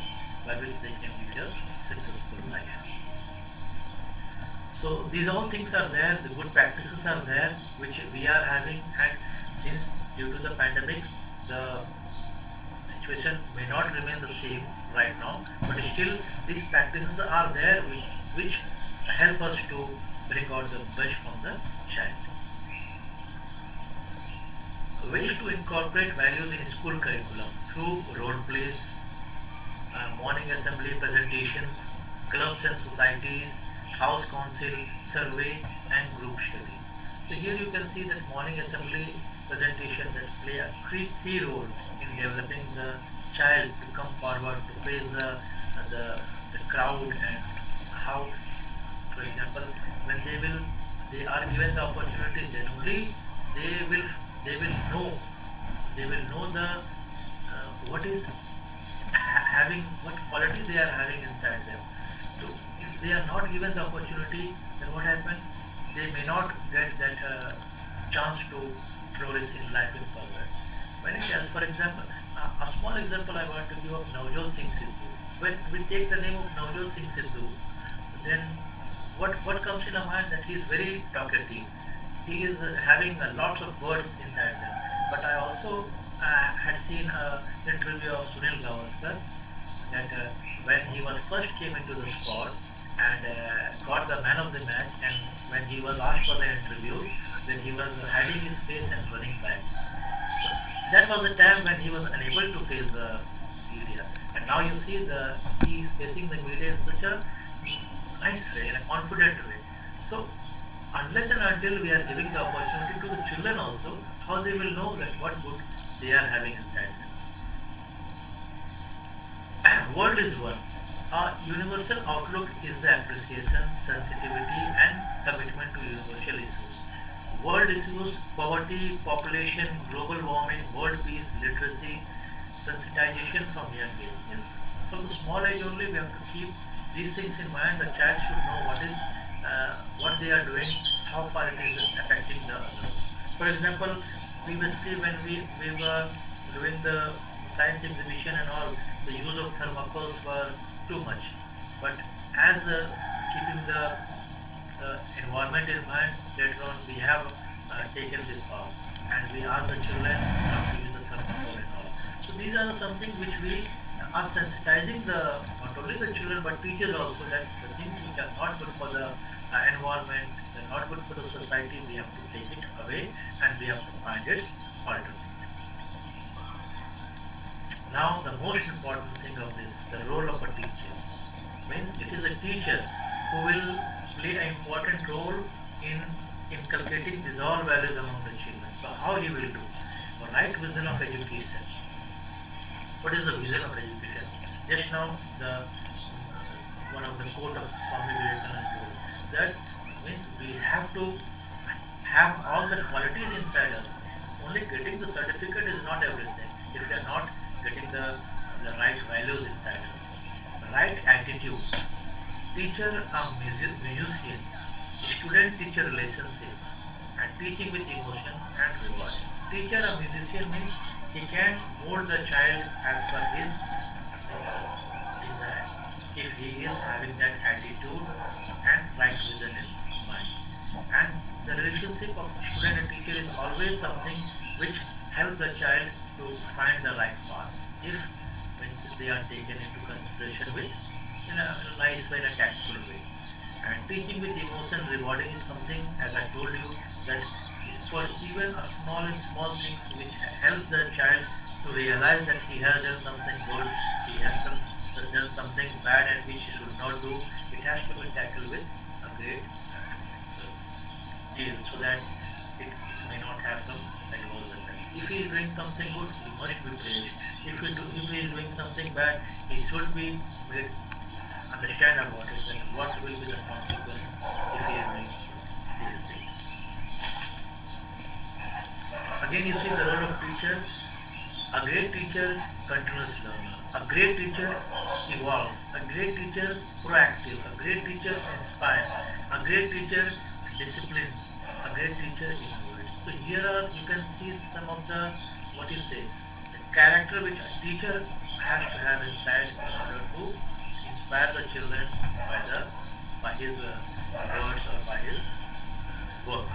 by which they can lead a successful life. So these all things are there, the good practices are there, which we are having, and since due to the pandemic, the situation may not remain the same right now, but still these practices are there which help us to bring out the best from the child. Ways to incorporate values in school curriculum through role plays, morning assembly presentations, clubs and societies, house council, survey and group studies. So here you can see that morning assembly presentation that play a key role in developing the child to come forward to face the crowd, and how, for example, when they are given the opportunity, then only they will know the what is having, what quality they are having inside them. So if they are not given the opportunity, then what happens? They may not get that chance to flourish in life in forward. When it is, for example, a small example I want to give of Navjot Singh Sidhu. When we take the name of Navjot Singh Sidhu, then what comes in our mind that he is very talkative. He is having lots of words inside them. But I also had seen an interview of Sunil Gavaskar that when he was first came into the sport and got the man of the match, and when he was asked for the interview, then he was hiding his face and running back. So that was the time when he was unable to face the media. And now you see he is facing the media in such a nice way, in a confident way. So unless and until we are giving the opportunity to the children also, how they will know that what good they are having inside them. World is one. Our universal outlook is the appreciation, sensitivity and commitment to universal issues. World issues, poverty, population, global warming, world peace, literacy, sensitization from young age. Yes. From the small age only we have to keep these things in mind. The child should know what they are doing, how far it is affecting the others. For example, previously when we were doing the science exhibition and all, the use of thermocols were too much. But as keeping the environment in mind, later on we have taken this off and we ask the children not to use the thermocol and all. So these are something which we are sensitizing not only the children but teachers also, that the things which are not good for the environment, they're not good for the society, we have to take it away and we have to find its alternative. Now the most important thing of this, the role of a teacher, means it is a teacher who will play an important role in inculcating these all values among the children. So how he will do? The right vision of education. What is the vision of education? Just now one of the quote of Swami Vivekananda told that means we have to have all the qualities inside us. Only getting the certificate is not everything. If we are not getting the right values inside us, the right attitude. Teacher a musician, student-teacher relationship, and teaching with emotion and reward. Teacher a musician means he can mold the child as per his desire, if he is having that attitude and right vision in mind. And the relationship of student and teacher is always something which helps the child to find the right path, if means they are taken into consideration with in a nice way, in a tactful way. And teaching with emotion rewarding is something, as I told you, that for even a small things which help the child to realize that he has done something good, he has done something bad and which he should not do, it has to be tackled with a great deal, so that it may not have some adverse effect. If he is doing something good, he must be praised. If he is doing something bad, he should be made understand about it and what will be the consequence if he is doing these things. Again, you see the role of teacher. A great teacher, continuous learner. A great teacher evolves. A great teacher proactive. A great teacher inspires. A great teacher disciplines. A great teacher innovates. So here you can see some of the the character which a teacher has to have inside in order to inspire the children by his words or by his work.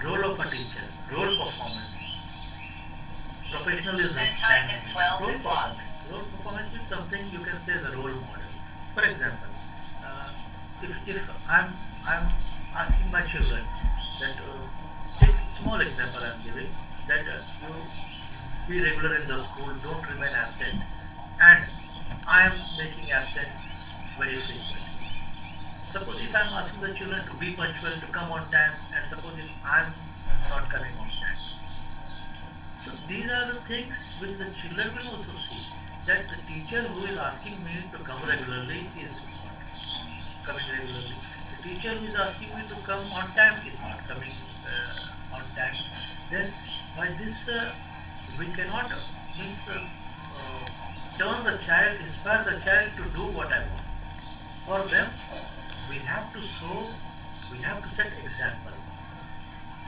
Role of a teacher, role performance, professionalism, role performance is something you can say the role model. For example, if I'm asking my children that take small example I'm giving, that you be regular in the school, don't remain absent, and I am making absent very frequently. Suppose if I am asking the children to be punctual, to come on time, and suppose if I am not coming on time. So these are the things which the children will also see, that the teacher who is asking me to come regularly is not coming regularly. The teacher who is asking me to come on time is not coming on time. Then by this we cannot turn the child, inspire the child to do what I want. For them, we have to show, we have to set example.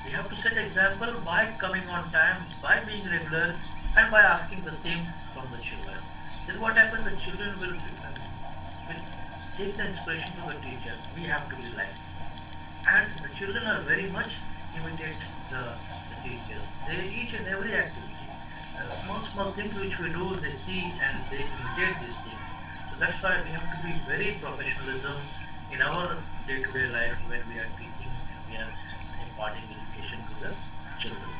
We have to set example by coming on time, by being regular, and by asking the same from the children. Then what happens? The children will take the inspiration from the teacher. We have to be like this. And the children are very much imitate the teachers. They each and every activity, small things which we do, they see and they imitate these things. So that's why we have to be very professionalism in our day-to-day life when we are teaching and we are imparting education to the children.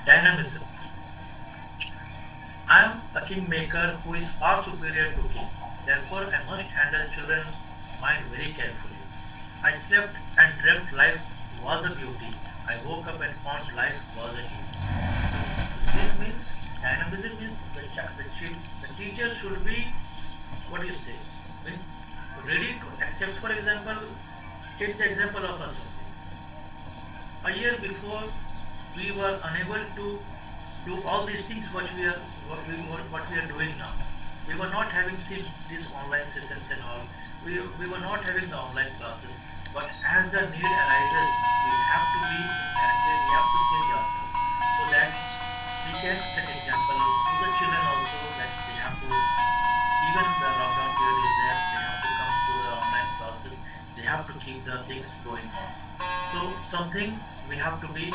Dynamism. I am a kingmaker who is far superior to king. Therefore, I must handle children's mind very carefully. I slept and dreamt life was a beauty. I woke up and found life was a duty. This means dynamism means the teacher should be, what do you say, ready to accept. For example, take the example of us. A year before, we were unable to do all these things what we are doing now. We were not having these online sessions and all. We were not having the online classes. But as the need arises, we have to be that way. We have to change ourselves so that we can set example to the children also that they have to. Even the lockdown period is there. They have to come to the online classes. They have to keep the things going on. So something we have to be.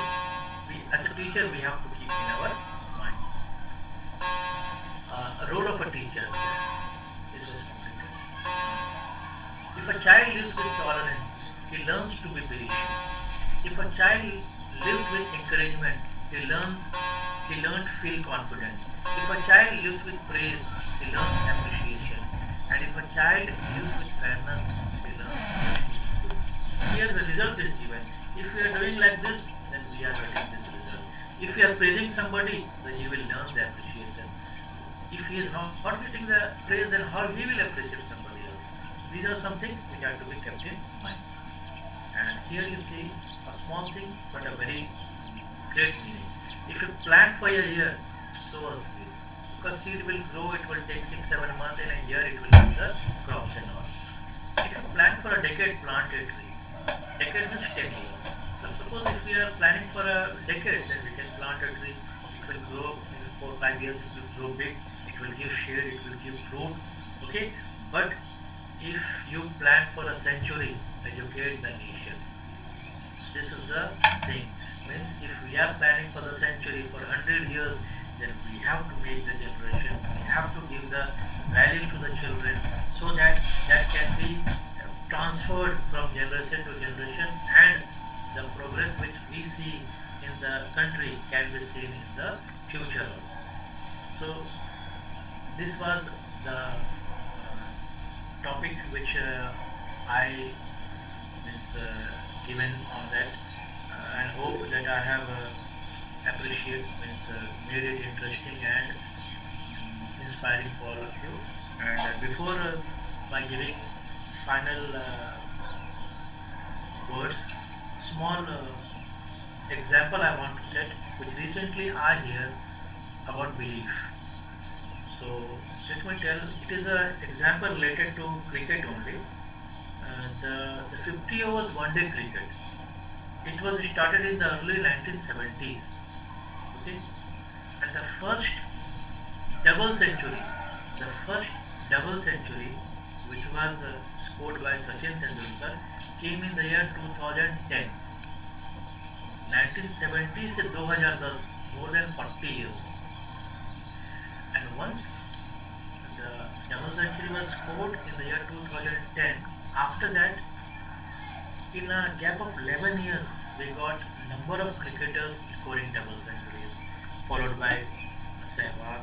As a teacher, we have to keep in our mind. A role of a teacher is responsibility. If a child lives with tolerance, he learns to be patient. If a child lives with encouragement, he learns to feel confident. If a child lives with praise, he learns appreciation. And if a child lives with fairness, he learns peace. Here the result is given. If we are doing like this, then we are getting this result. If we are praising somebody, then he will learn the appreciation. If he is not getting the praise, then how he will appreciate somebody else? These are some things which are to be kept in mind. And here you see a small thing but a very great meaning. If you plant for a year, sow a seed. Because seed will grow, it will take 6-7 months, in a year it will give the crops and all. If you plant for a decade, plant a tree. Decade means 10 years. So suppose if we are planning for a decade, then we can plant a tree. It will grow in 4-5 years, it will grow big, it will give shade, it will give fruit. Okay? But if you plan for a century, educate the nation. This is the thing. Means if we are planning for the century, for 100 years, then we have to make the generation, we have to give the value to the children so that that can be transferred from generation to generation and the progress which we see in the country can be seen in the future also. So this was the topic which I given on that and hope that I have made it interesting and inspiring for all of you. And before by giving final words, small example I want to set, which recently I hear about belief. So let me tell, it is an example related to cricket only. The 50 overs one day cricket. It was started in the early 1970s. Okay, and the first double century, which was scored by Sachin Tendulkar, came in the year 2010. 1970 से 2010, more than 40 years. And once the double century was scored in the year 2010, after that, in a gap of 11 years, we got number of cricketers scoring double centuries, followed by Sehwag,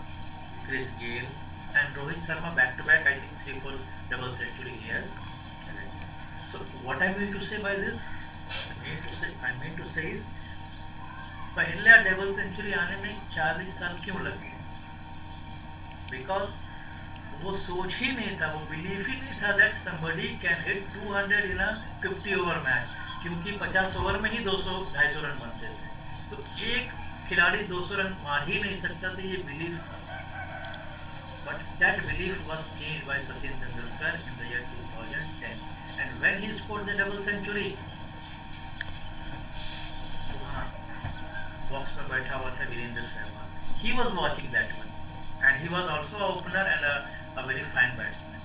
Chris Gayle, and Rohit Sharma back to back. I think 3-4 double century years. So what I mean to say by this, I mean to say is, पहला double century आने में 40 साल क्यों लगे? Because वो सोच ही नहीं था, वो बिलीफ ही नहीं था that somebody can hit 200 in a 50 over match, क्योंकि 50 ओवर में ही 200-250 रन बनते थे. तो एक खिलाड़ी 200 रन मार ही नहीं सकता था, ये बिलीफ था. But that belief was changed by Sachin Tendulkar in the year 2010, and when he scored the double century, box में बैठा हुआ था Virendra Sehwag. He was watching that one, and he was also a opener and a very fine batsman.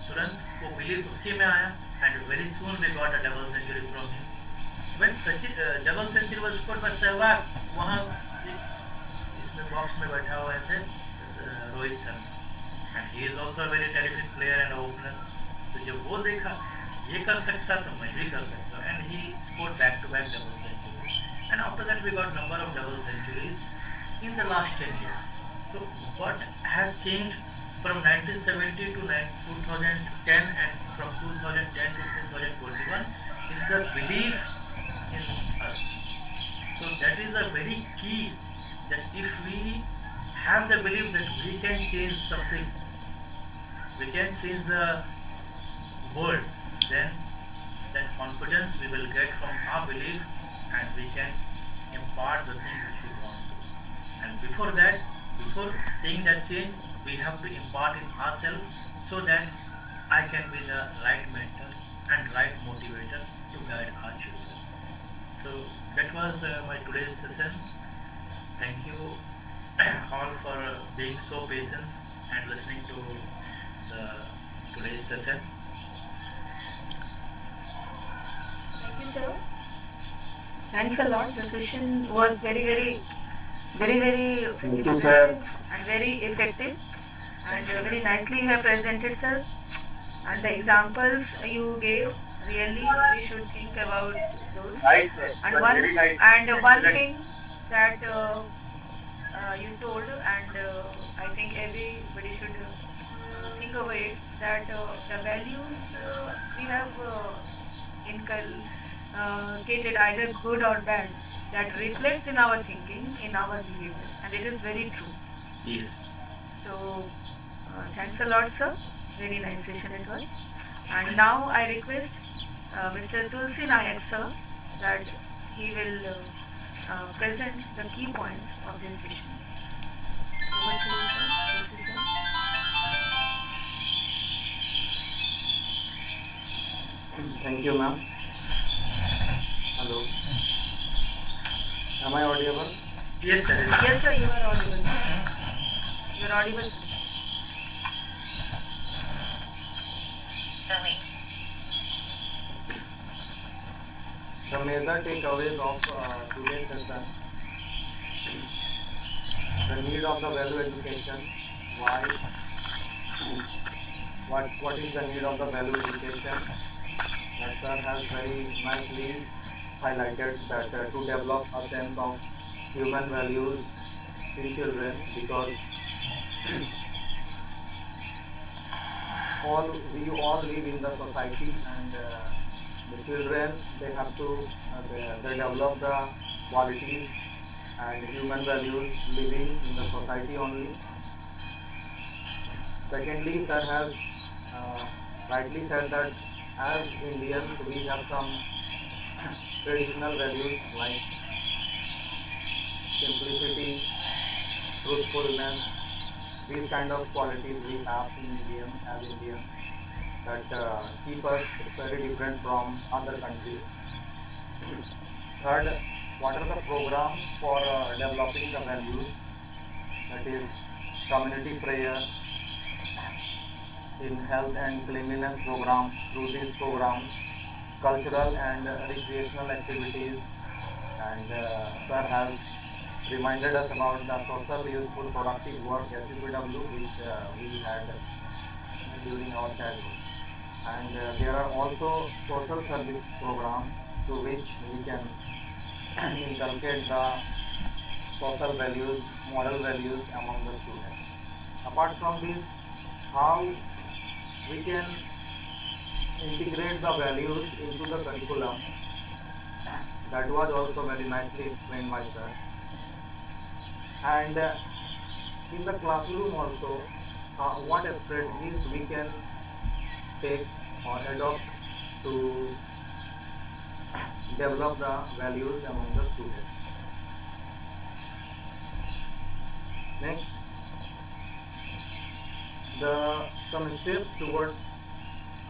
तुरंत वो belief उसके में आया, and very soon we got a double century from him. When double century was scored by Sehwag, वहाँ इसमें box में बैठा हुए थे Rohit Sharma, and he is also a very terrific player and opener. तो जब वो देखा ये कर सकता तो मैं भी कर सकता हूँ, and he scored back to back double centuries. And after that we got number of double centuries in the last 10 years. So what has changed from 1970 to 2010 and from 2010 to 2021 is the belief in us. So that is a very key, that if we have the belief that we can change something, we can change the world, then that confidence we will get from our belief, and we can impart the thing which we want to. And before that, before seeing that change, we have to impart in ourselves, so that I can be the right mentor and right motivator to guide our children. So that was my today's session. Thank you all for being so patient and listening to the today's session. Thank you, sir. Thanks a lot. The session was very efficient and very effective, and very nicely you have presented, sir. And the examples you gave, really we should think about those. Right, sir. And But one very nice. and one thing that you told, and I think everybody should think over it, that the values we have inculcated, either good or bad, that reflects in our thinking, in our behavior, and it is very true. Yes. So thanks a lot, sir. Very nice session it was. And now I request Mr. Tulsi Nayak, sir, that he will present the key points of this session. Over to you, sir. Tulsi, sir. Thank you, ma'am. Hello. Am I audible? Yes, sir. Yes, sir, you are audible. You are audible, sir. The major takeaways of today's session: the need of the value education. Why? What is the need of the value education? That sir has very nicely highlighted that to develop a sense of human values in children, because we all live in the society, and the children, they have to they develop the qualities and human values living in the society only. Secondly, sir has rightly said that as Indians we have some traditional values like simplicity, truthfulness. These kind of qualities we have in Indians that keep us very different from other countries. Third, what are the programs for developing the values? That is community prayer, in health and cleanliness programs. Through these programs, cultural and recreational activities, and sir has reminded us about the social, useful, productive work SUPW which we had during our childhood. And there are also social service programs through which we can inculcate the social values, moral values among the students. Apart from this, how we can integrate the values into the curriculum, that was also very nicely explained by sir. And in the classroom also, what strategies we can take or adopt to develop the values among the students. Next, some steps towards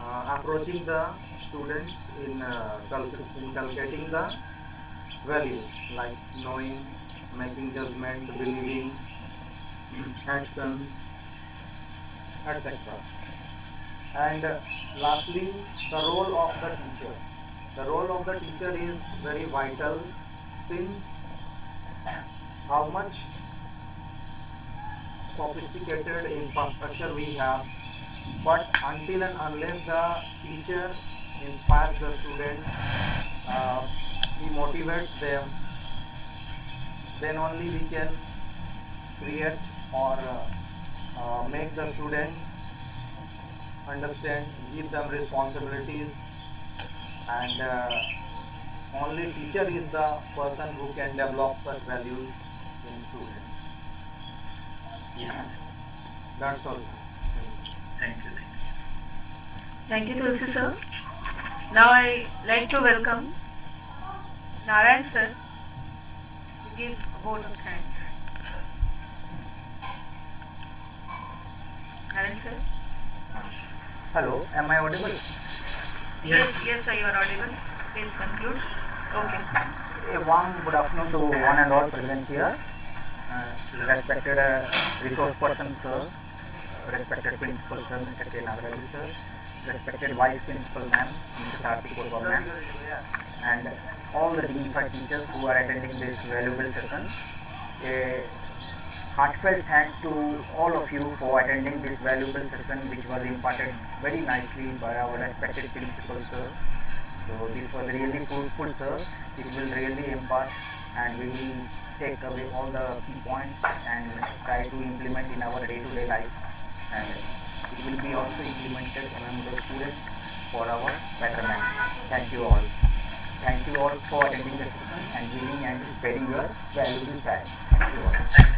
approaching the students in inculcating the values, like knowing making judgment, believing, actions, etc. And lastly, the role of the teacher. The role of the teacher is very vital, since how much sophisticated infrastructure we have, but until and unless the teacher inspires the student, he motivates them, then only we can create or make the students understand, give them responsibilities, and only teacher is the person who can develop such values in students. Yeah. That's all. Thank you. Thank you, Tulsi sir. Now I like to welcome Narayan sir to give a vote of thanks. Narayan sir? Hello, am I audible? Yes, sir, you are audible. Please conclude. Okay. A warm good afternoon to one and all present here. Respected resource person sir, respected principal sir, Mr. K. NAGARAJU sir, respected vice principal ma'am, Mr. Karthik ma'am, and all the dignified teachers who are attending this valuable session. A heartfelt thanks to all of you for attending this valuable session, which was imparted very nicely by our respected principal sir. So this was really fruitful sir. It will really impart, and we will take away all the key points and try to implement in our day-to-day life, and it will be also implemented among the students for our betterment. Thank you all. Thank you all for attending the session and giving and sparing your valuable time. Thank you all.